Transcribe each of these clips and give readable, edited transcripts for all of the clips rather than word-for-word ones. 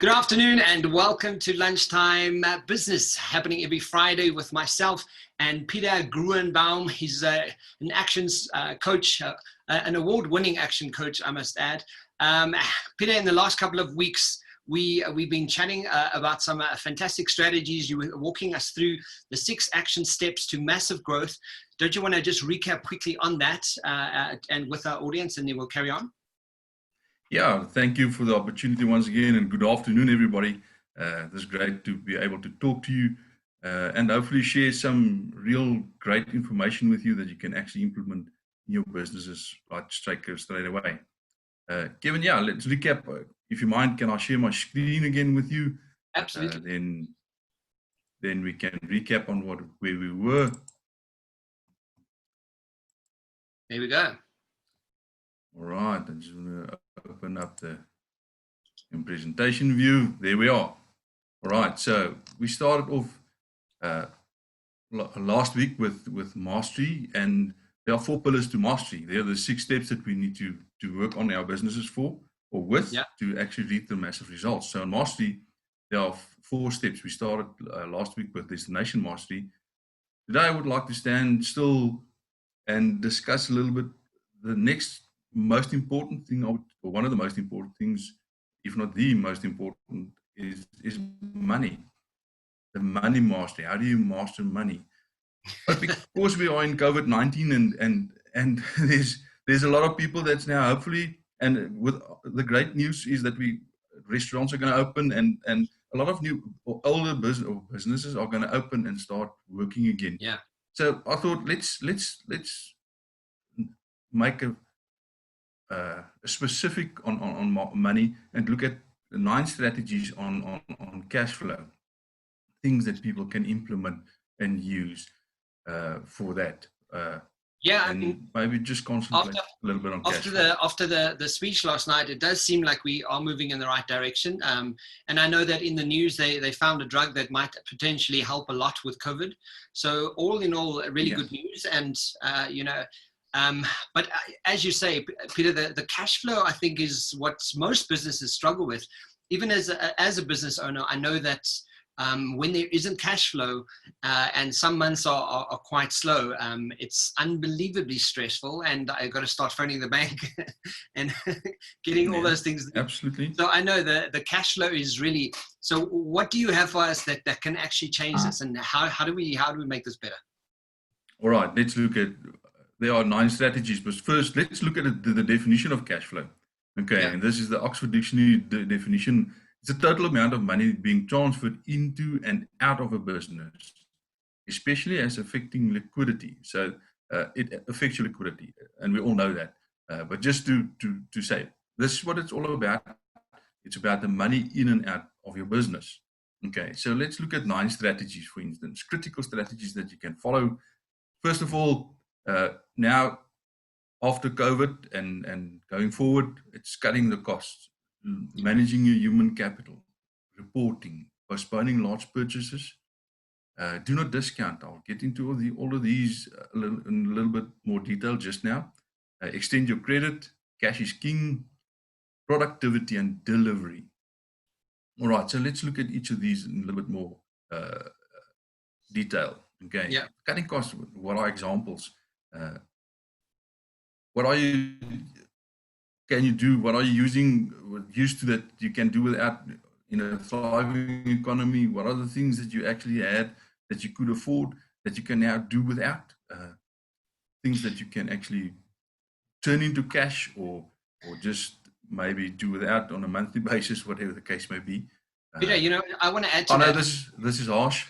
Good afternoon and welcome to Lunchtime Business, happening every Friday with myself and Pieter Gruenbaum. He's an actions coach, an award-winning action coach, I must add. Pieter, in the last couple of weeks, we've been chatting about some fantastic strategies. You were walking us through the 6 action steps to massive growth. Don't you want to just recap quickly on that and with our audience, and then we'll carry on? Yeah, thank you for the opportunity once again, and good afternoon, everybody. It's great to be able to talk to you and hopefully share some real great information with you that you can actually implement in your businesses right straight away. Kevin, yeah, let's recap. If you mind, can I share my screen again with you? Absolutely. Then we can recap on where we were. There we go. All right, I'm just going to open up the presentation view. There we are. All right, so we started off last week with mastery, and there are 4 pillars to mastery. There are the 6 steps that we need to work on our businesses to actually reach the massive results. So in mastery, there are 4 steps. We started last week with destination mastery. Today, I would like to stand still and discuss a little bit the next most important thing, or one of the most important things, if not the most important, is money. The money mastery. How do you master money? But because we are in COVID-19 and there's a lot of people that's now hopefully, and with the great news is that restaurants are going to open and a lot of new or older businesses are going to open and start working again. Yeah. So I thought let's make a specific on money and look at the 9 strategies on cash flow, things that people can implement and use for that. And maybe just concentrate a little bit on cash flow. After the speech last night, it does seem like we are moving in the right direction. And I know that in the news, they found a drug that might potentially help a lot with COVID. So all in all, really good news. And, but as you say, Pieter, the cash flow, I think, is what most businesses struggle with. Even as a business owner, I know that when there isn't cash flow and some months are quite slow, it's unbelievably stressful, and I got to start phoning the bank and getting all those things. Absolutely. So I know the cash flow is really. So what do you have for us that can actually change this, and how do we make this better? All right, let's look at. There are 9 strategies, but first let's look at the definition of cash flow. Okay, and this is the Oxford Dictionary definition. It's the total amount of money being transferred into and out of a business, especially as affecting liquidity. So it affects your liquidity, and we all know that. But just to say, this is what it's all about. It's about the money in and out of your business. Okay, so let's look at 9 strategies, for instance, critical strategies that you can follow. First of all, now after COVID and going forward, it's cutting the costs, managing your human capital, reporting, postponing large purchases. Do not discount. I'll get into all of these in a little bit more detail just now. Extend your credit, cash is king, productivity and delivery. All right, so let's look at each of these in a little bit more detail. Okay, cutting costs, what are examples? What can you do? What are you used to that you can do without in a thriving economy? What are the things that you actually had that you could afford that you can now do without? Things that you can actually turn into cash or just maybe do without on a monthly basis, whatever the case may be. Pieter, I want to add to that. I know this is harsh.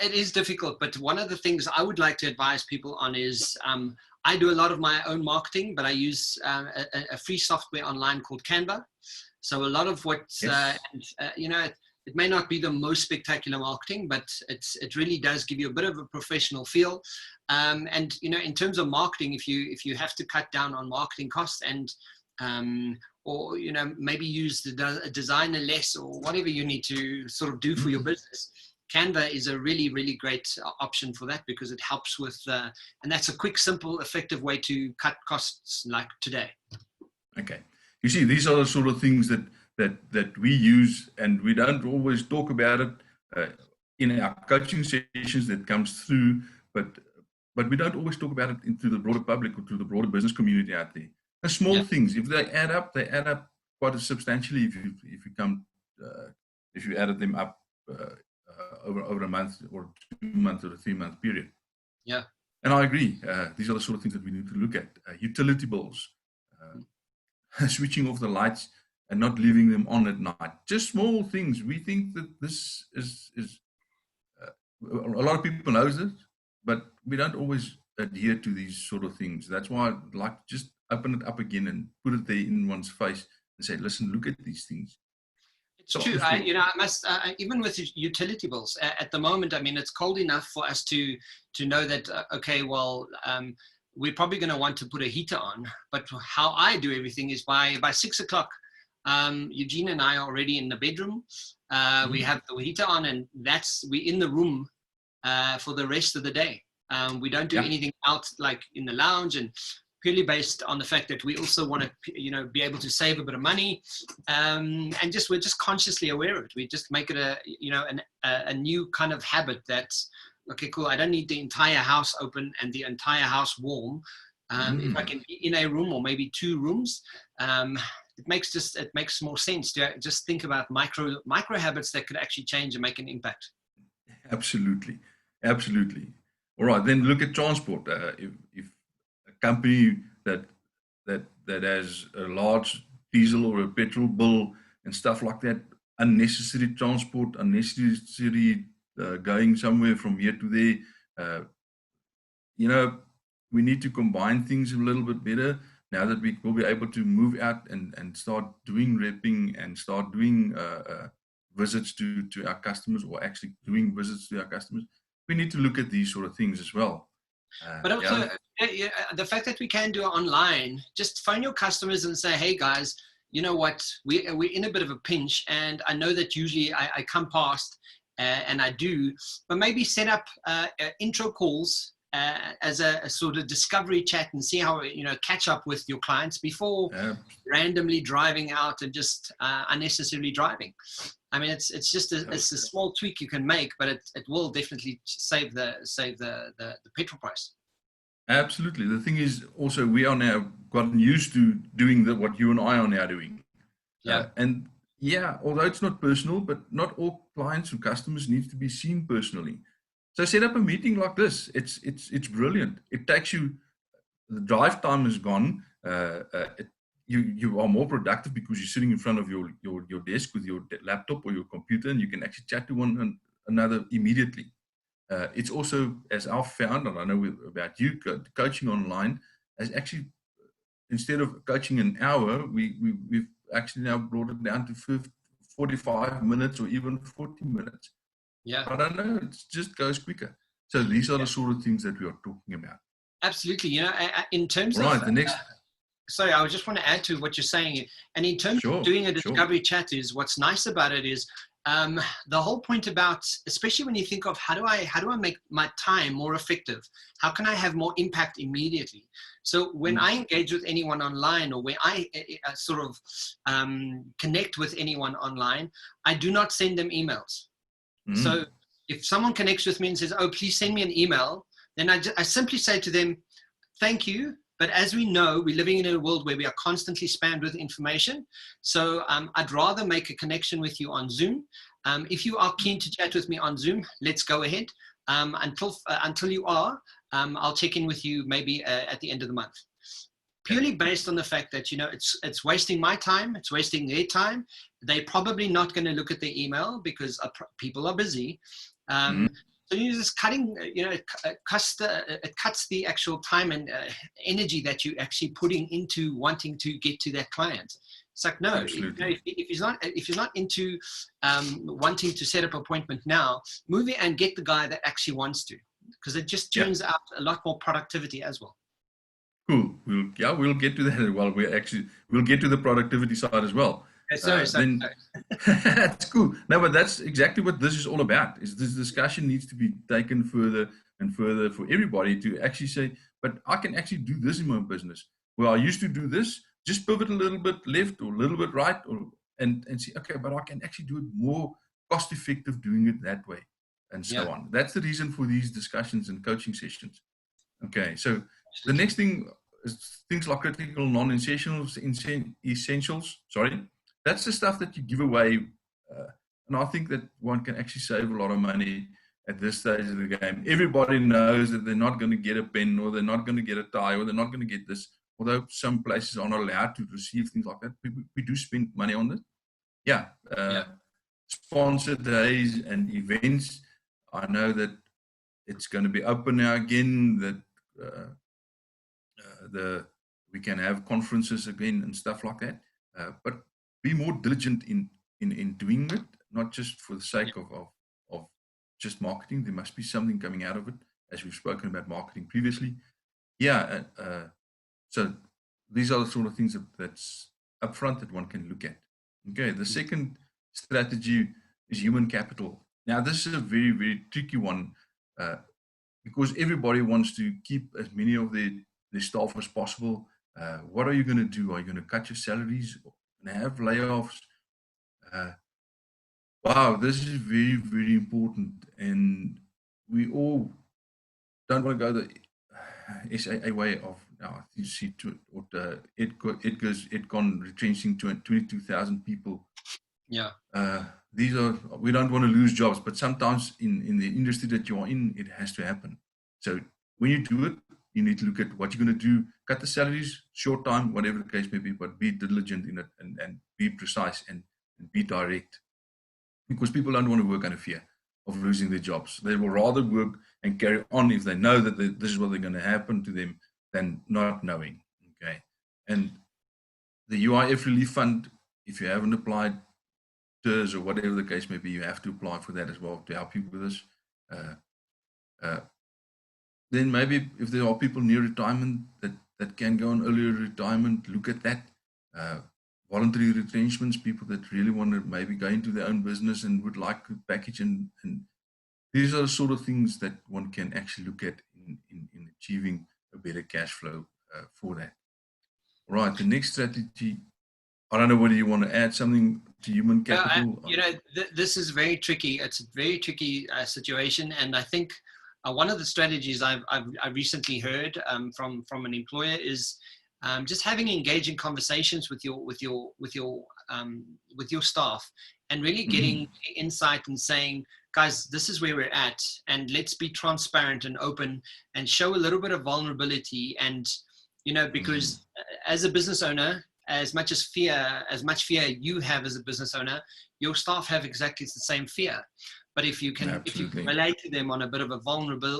It is difficult, but one of the things I would like to advise people on is I do a lot of my own marketing, but I use a free software online called Canva. So a lot of what, it may not be the most spectacular marketing, but it really does give you a bit of a professional feel. And, in terms of marketing, if you have to cut down on marketing costs and, or, maybe use the designer less or whatever you need to sort of do for your business, Canva is a really, really great option for that because it helps with, and that's a quick, simple, effective way to cut costs like today. Okay. You see, these are the sort of things that that we use, and we don't always talk about it in our coaching sessions that comes through, but we don't always talk about it into the broader public or to the broader business community out there. The small things, if they add up quite substantially. If you added them up over a month or 2 months or a 3-month period. Yeah. And I agree. These are the sort of things that we need to look at. Utility bills, switching off the lights and not leaving them on at night. Just small things. We think that this is a lot of people knows it, but we don't always adhere to these sort of things. That's why I'd like to just open it up again and put it there in one's face and say, listen, look at these things. It's true. I must, even with utility bills at the moment, I mean, it's cold enough for us to know that, okay, well, we're probably going to want to put a heater on, but how I do everything is by 6 o'clock, Eugene and I are already in the bedroom. We have the heater on, and we're in the room for the rest of the day. We don't do anything out like in the lounge, and purely based on the fact that we also want to, be able to save a bit of money, and we're just consciously aware of it. We just make it a new kind of habit that, okay, cool, I don't need the entire house open and the entire house warm. If I can be in a room or maybe 2 rooms, it makes more sense to just think about micro habits that could actually change and make an impact. Absolutely. All right, then look at transport. If a company that has a large diesel or a petrol bill and stuff like that, unnecessary transport, unnecessary going somewhere from here to there, we need to combine things a little bit better now that we will be able to move out and start doing repping and start doing visits to our customers, or actually doing visits to our customers. We need to look at these sort of things as well. But also, the fact that we can do it online, just phone your customers and say, hey guys, you know what, we're in a bit of a pinch, and I know that usually I come past and I do, but maybe set up intro calls as a sort of discovery chat and see how, catch up with your clients before randomly driving out and just unnecessarily driving. I mean, it's just a small tweak you can make, but it will definitely save the petrol price. Absolutely. The thing is also, we are now gotten used to doing what you and I are now doing. Although it's not personal, but not all clients and customers need to be seen personally. So set up a meeting like this. It's brilliant. It takes you, the drive time is gone. You are more productive because you're sitting in front of your desk with your laptop or your computer, and you can actually chat to one another immediately. It's also, as I've found, and I know about you, coaching online has actually, instead of coaching an hour, we've actually now brought it down to 45 minutes or even 40 minutes. Yeah. I don't know, it just goes quicker. So these are the sort of things that we are talking about. Absolutely. In terms of... Right, the next... Sorry, I just want to add to what you're saying. And in terms of doing a discovery chat, is what's nice about it is the whole point about, especially when you think of how do I make my time more effective? How can I have more impact immediately? So when I engage with anyone online, or when I sort of connect with anyone online, I do not send them emails. So if someone connects with me and says, oh, please send me an email, then I simply say to them, thank you. But as we know, we're living in a world where we are constantly spammed with information. So I'd rather make a connection with you on Zoom. If you are keen to chat with me on Zoom, let's go ahead. Until you are, I'll check in with you maybe at the end of the month. Purely based on the fact that, it's wasting my time, it's wasting their time. They're probably not going to look at their email because people are busy. So you're just cutting, it cuts the actual time and energy that you're actually putting into wanting to get to that client. It's like, no, if he's not into wanting to set up an appointment now, move it and get the guy that actually wants to, because it just turns out a lot more productivity as well. Cool. We'll get to that as well. We'll get to the productivity side as well. Sorry. That's cool. No, but that's exactly what this is all about. Is this discussion needs to be taken further and further for everybody to actually say, but I can actually do this in my business. Well, I used to do this, just pivot a little bit left or a little bit right, and see, okay, but I can actually do it more cost effective doing it that way, and so on. That's the reason for these discussions and coaching sessions. Okay, so the next thing is things like critical non-essentials, essentials. Sorry, that's the stuff that you give away, and I think that one can actually save a lot of money at this stage of the game. Everybody knows that they're not going to get a pen, or they're not going to get a tie, or they're not going to get this. Although some places are not allowed to receive things like that, we do spend money on it. Sponsor days and events. I know that it's going to be open now again, that we can have conferences again and stuff like that. But be more diligent in doing it, not just for the sake of just marketing. There must be something coming out of it, as we've spoken about marketing previously. So these are the sort of things that's upfront that one can look at. Okay, the second strategy is human capital. Now, this is a very, very tricky one because everybody wants to keep as many of their staff as possible. What are you going to do? Are you going to cut your salaries? Going to have layoffs? Wow, this is very, very important. And we all don't want to go the SAA way of, you see, Edcon retrenching 22,000 people. We don't want to lose jobs, but sometimes in the industry that you are in, it has to happen. So when you do it, you need to look at what you're going to do, cut the salaries, short time, whatever the case may be, but be diligent in it and be precise and be direct. Because people don't want to work under fear of losing their jobs. They will rather work and carry on if they know that this is what they're going to happen to them than not knowing. Okay. And the UIF Relief Fund, if you haven't applied, TERS or whatever the case may be, you have to apply for that as well to help you with this. Then maybe if there are people near retirement that can go on earlier retirement, look at that. Voluntary retrenchments, people that really want to maybe go into their own business and would like a package, and these are the sort of things that one can actually look at in achieving a better cash flow for that. All right, the next strategy, I don't know whether you want to add something to human capital. This is very tricky. It's a very tricky situation, and I think one of the strategies I recently heard from an employer is just having engaging conversations with your staff, and really getting insight and saying, guys, this is where we're at, and let's be transparent and open and show a little bit of vulnerability. And because as a business owner, as much fear you have as a business owner, your staff have exactly the same fear. But if you can relate to them on a bit of a vulnerable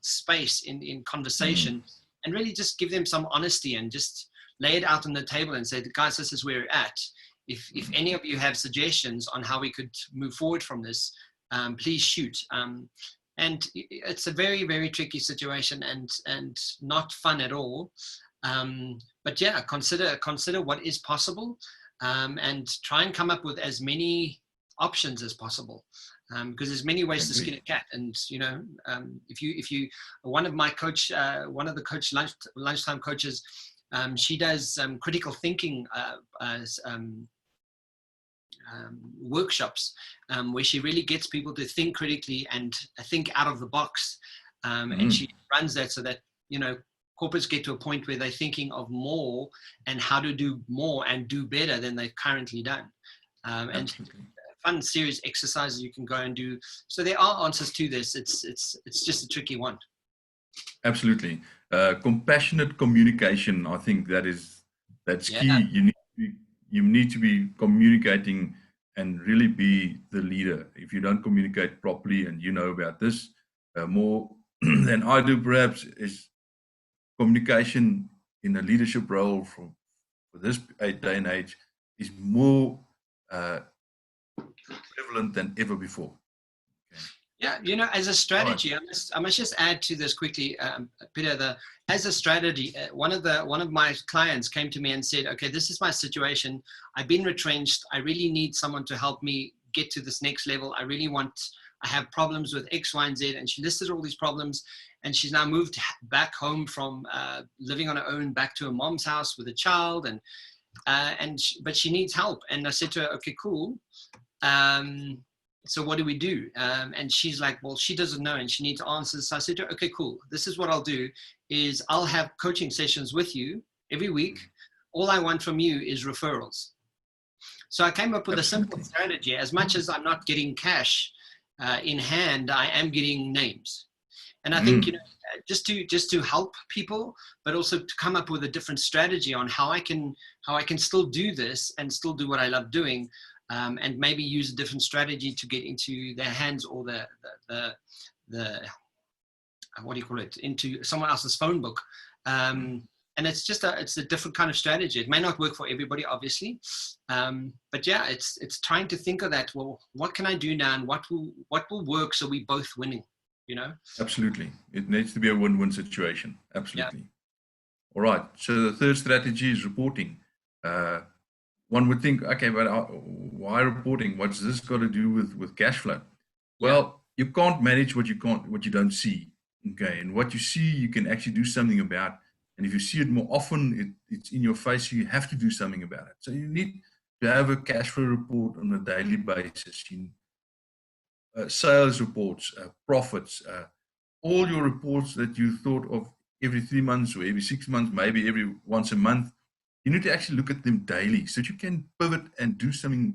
space in conversation, and really just give them some honesty and just lay it out on the table and say, guys, this is where we're at. If any of you have suggestions on how we could move forward from this, please shoot. And it's a very, very tricky situation and not fun at all. But yeah, consider what is possible, and try and come up with as many options as possible, because there's many ways to skin a cat. And if you one of the lunchtime coaches, she does critical thinking workshops, where she really gets people to think critically and think out of the box, and she runs that so that corporates get to a point where they're thinking of more and how to do more and do better than they've currently done. And fun series exercises you can go and do. So there are answers to this. It's just a tricky one. Absolutely. Compassionate communication, I think that's key. You need to be communicating and really be the leader. If you don't communicate properly, and about this more than I do perhaps, is communication in a leadership role for this day and age is more prevalent than ever before. Yeah, as a strategy, I must just add to this quickly, Pieter. As a strategy, one of my clients came to me and said, "Okay, this is my situation. I've been retrenched. I really need someone to help me get to this next level. I have problems with X, Y, and Z." And she listed all these problems, and she's now moved back home from living on her own back to her mom's house with a child, but she needs help. And I said to her, okay, cool. So what do we do? And she's like, well, she doesn't know and she needs answers. So I said to her, okay, cool. This is what I'll do is I'll have coaching sessions with you every week. All I want from you is referrals. So I came up with a simple strategy. As much as I'm not getting cash in hand, I am getting names. And I think, just to help people, but also to come up with a different strategy on how I can still do this and still do what I love doing, and maybe use a different strategy to get into their hands or the what do you call it, into someone else's phone book. And it's just it's a different kind of strategy. It may not work for everybody, obviously, but yeah, it's trying to think of that. Well, what can I do now, and what will work so we both winning? Absolutely. It needs to be a win-win situation. Absolutely. Yeah. All right. So the third strategy is reporting. One would think, okay, but why reporting? What's this got to do with cash flow? Well, you can't manage what you don't see. Okay. And what you see, you can actually do something about. And if you see it more often, it's in your face, so you have to do something about it. So you need to have a cash flow report on a daily basis. Sales reports, profits, all your reports that you thought of every 3 months or every 6 months, maybe every once a month, you need to actually look at them daily so that you can pivot and do something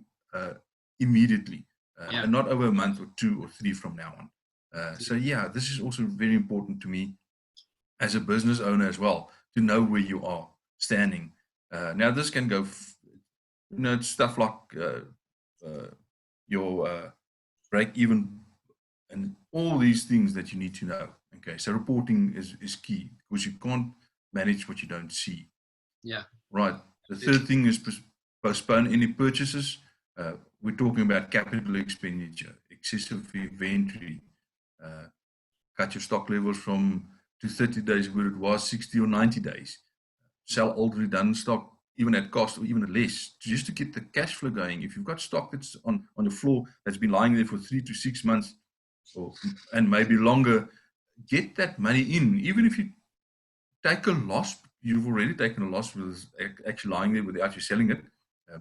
immediately, and not over a month or 2 or 3 from now on. So yeah, this is also very important to me as a business owner as well, to know where you are standing. Now this can go, stuff like your break even, and all these things that you need to know. Okay, so reporting is key, because you can't manage what you don't see. Yeah. Right. The third thing is postpone any purchases. We're talking about capital expenditure, excessive inventory, cut your stock levels from to 30 days where it was 60 or 90 days. Sell old redundant stock, even at cost or even at less, just to get the cash flow going. If you've got stock that's on the floor that's been lying there for 3 to 6 months, and maybe longer, get that money in. Even if you take a loss, you've already taken a loss with actually lying there without you selling it,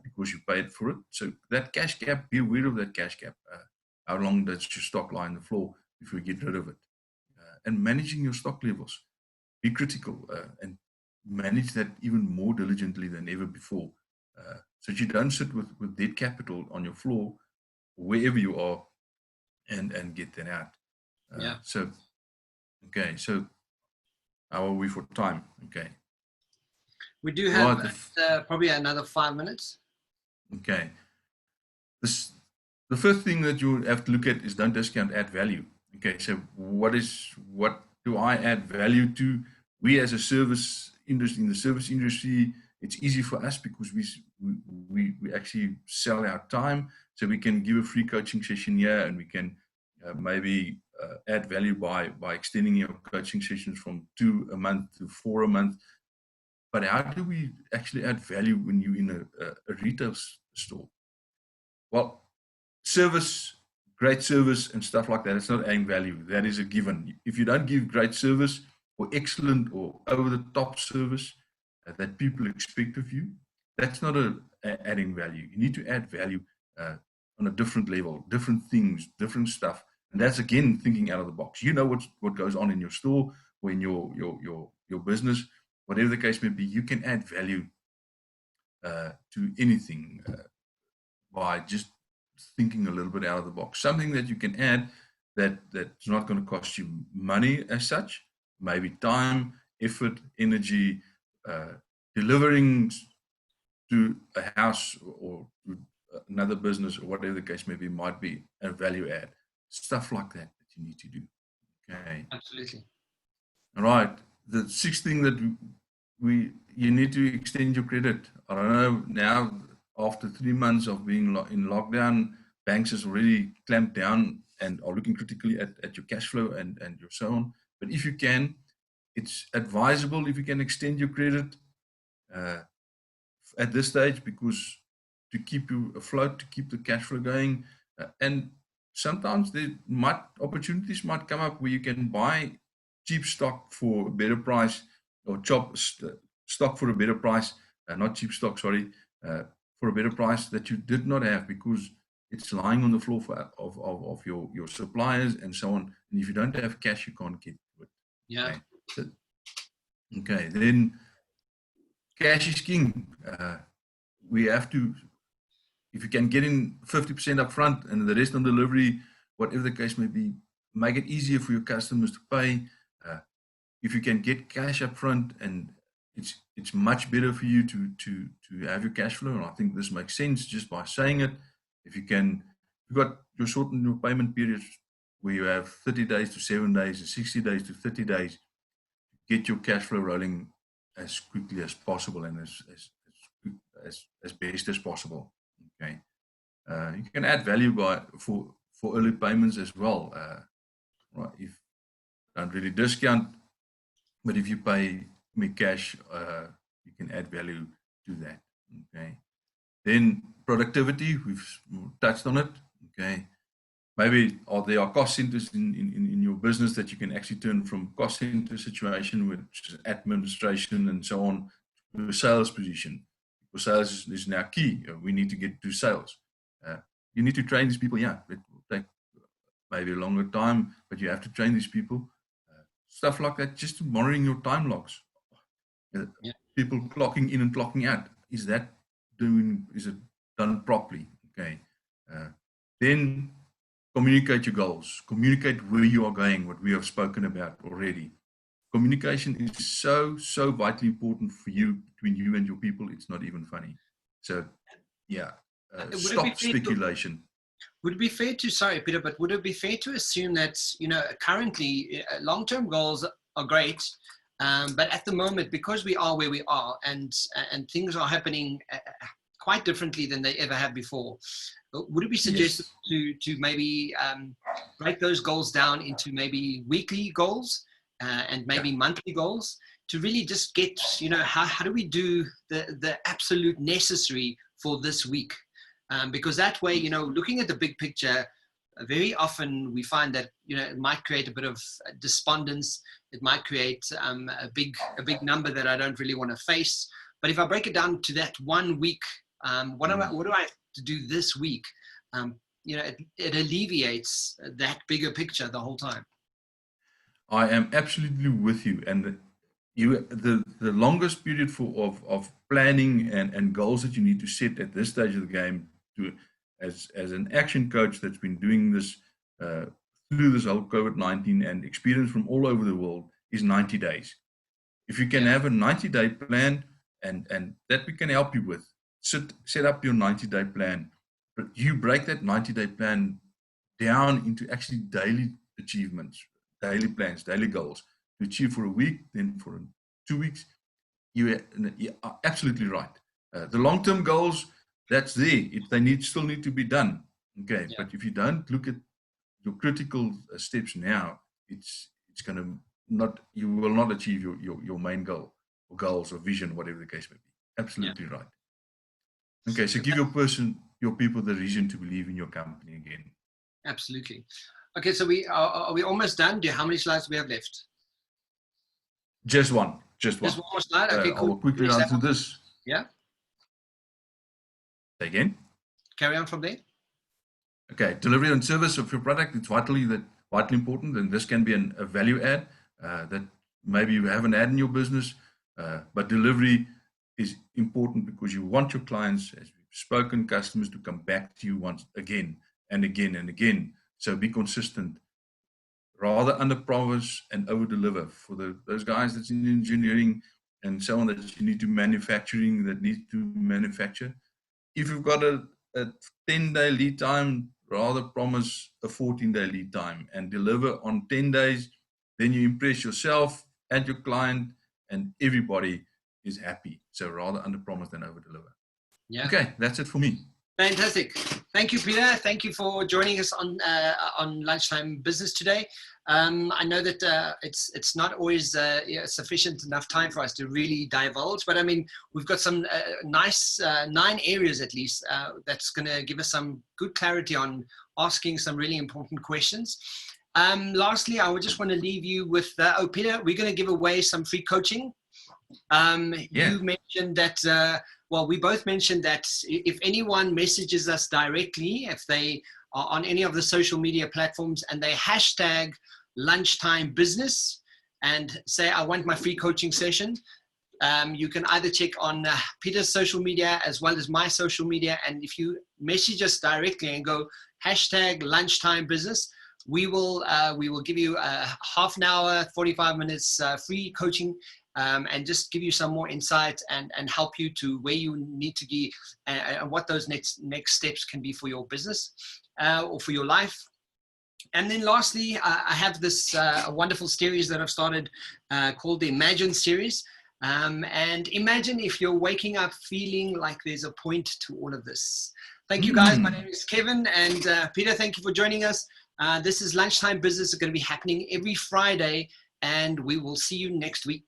because you paid for it. So that cash gap, be aware of that cash gap. How long does your stock lie on the floor before you get rid of it? And managing your stock levels, be critical, and manage that even more diligently than ever before, so that you don't sit with dead capital on your floor, wherever you are, and get that out. So, okay, so how are we for time? Okay. We do have probably another 5 minutes. Okay. The first thing that you have to look at is don't discount, add value. Okay, so what do I add value to? We as a service industry, in the service industry, it's easy for us because we actually sell our time, so we can give a free coaching session here, and we can maybe add value by extending your coaching sessions from 2 a month to 4 a month. But how do we actually add value when you're in a retail store? Well, service, great service and stuff like that, it's not adding value. That is a given. If you don't give great service or excellent or over-the-top service that people expect of you, that's not adding value. You need to add value on a different level, different things, different stuff. And that's, again, thinking out of the box. You know what goes on in your store or in your business, whatever the case may be. You can add value to anything by just thinking a little bit out of the box. Something that you can add that's not going to cost you money as such, maybe time, effort, energy, delivering to a house or to another business or whatever the case may be, might be a value add. Stuff like that you need to do. Okay. Absolutely. All right. The sixth thing that you need to extend your credit. I don't know, now after 3 months of being in lockdown, banks has already clamped down and are looking critically at your cash flow and your so on. But if you can, it's advisable if you can extend your credit at this stage, because to keep you afloat, to keep the cash flow going, and sometimes opportunities might come up where you can buy cheap stock for a better price, or chop stock for a better price not cheap stock, sorry, for a better price that you did not have because it's lying on the floor of your suppliers and so on. And if you don't have cash, you can't get to it. Yeah. Okay. So, okay. Then cash is king. We have to, if you can get in 50% up front and the rest on delivery, whatever the case may be, make it easier for your customers to pay. If you can get cash up front, and it's much better for you to have your cash flow. And I think this makes sense just by saying it. If you've got your shortened your payment periods where you have 30 days to 7 days and 60 days to 30 days, get your cash flow rolling as quickly as possible and as best as possible. Okay. You can add value for early payments as well. Right. If you don't really discount, but if you pay me cash, you can add value to that. Okay. Then productivity, we've touched on it. Okay. Maybe there are cost centers in your business that you can actually turn from cost center situation, which is administration and so on, to a sales position. Because sales is now key. We need to get to sales. You need to train these people. Yeah, it will take maybe a longer time, but you have to train these people. Stuff like that, just monitoring your time logs. Yeah. People clocking in and clocking out. Is it done properly? Okay. Then communicate your goals. Communicate where you are going, what we have spoken about already. Communication is so vitally important for you, between you and your people. It's not even funny. So, yeah, stop speculation. Would it be fair to, sorry, Pieter, but would it be fair to assume that, currently long-term goals are great, but at the moment, because we are where we are and things are happening quite differently than they ever have before, would it be suggested to maybe break those goals down into maybe weekly goals and maybe monthly goals to really just get, how do we do the absolute necessary for this week? Because that way, looking at the big picture, very often we find that, it might create a bit of despondence. It might create a big number that I don't really want to face. But if I break it down to that 1 week, what do I have to do this week? It alleviates that bigger picture the whole time. I am absolutely with you. And the longest period of planning and goals that you need to set at this stage of the game, as an action coach that's been doing this through this whole COVID-19 and experience from all over the world, is 90 days. If you can have a 90-day plan, and that we can help you with, set up your 90-day plan. But you break that 90-day plan down into actually daily achievements, daily plans, daily goals to achieve for a week, then for 2 weeks. You are absolutely right. The long-term goals, that's there. They still need to be done. Okay, but if you don't look at your critical steps now, it's going to you will not achieve your main goal or goals or vision, whatever the case may be. Absolutely right. Okay, so give your people the reason to believe in your company again. Absolutely. Okay, so are we almost done? How many slides do we have left? Just one. Just one more slide. Okay, cool. I'll quickly run through this. Yeah. Say again. Carry on from there. Okay, delivery and service of your product, it's vitally important, and this can be a value add that maybe you haven't had in your business, but delivery is important because you want your clients, as we've spoken, customers to come back to you once again and again and again. So be consistent. Rather under promise and over deliver for those guys that's in engineering and so on, that you need to manufacturing, that need to manufacture. If you've got a 10-day lead time, rather promise a 14-day lead time and deliver on 10 days. Then you impress yourself and your client, and everybody is happy. So rather under promise than over deliver. Yeah. Okay, that's it for me. Fantastic. Thank you, Pieter. Thank you for joining us on Lunchtime Business today. I know that it's not always sufficient enough time for us to really divulge, but I mean, we've got some nice 9 areas at least that's going to give us some good clarity on asking some really important questions. Lastly, I would just want to leave you with, Pieter, we're going to give away some free coaching You mentioned that, well, we both mentioned that if anyone messages us directly, if they are on any of the social media platforms and they hashtag Lunchtime Business and say, I want my free coaching session, you can either check on Peter's social media as well as my social media. And if you message us directly and go hashtag Lunchtime Business, we will give you a half an hour, 45 minutes free coaching, and just give you some more insight and help you to where you need to be and what those next steps can be for your business or for your life. And then lastly, I have this wonderful series that I've started called the Imagine series. And imagine if you're waking up feeling like there's a point to all of this. Thank you guys. My name is Kevin, and Peter, thank you for joining us. This is Lunchtime Business. It's going to be happening every Friday, and we will see you next week.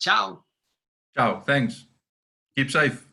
Ciao. Ciao. Thanks. Keep safe.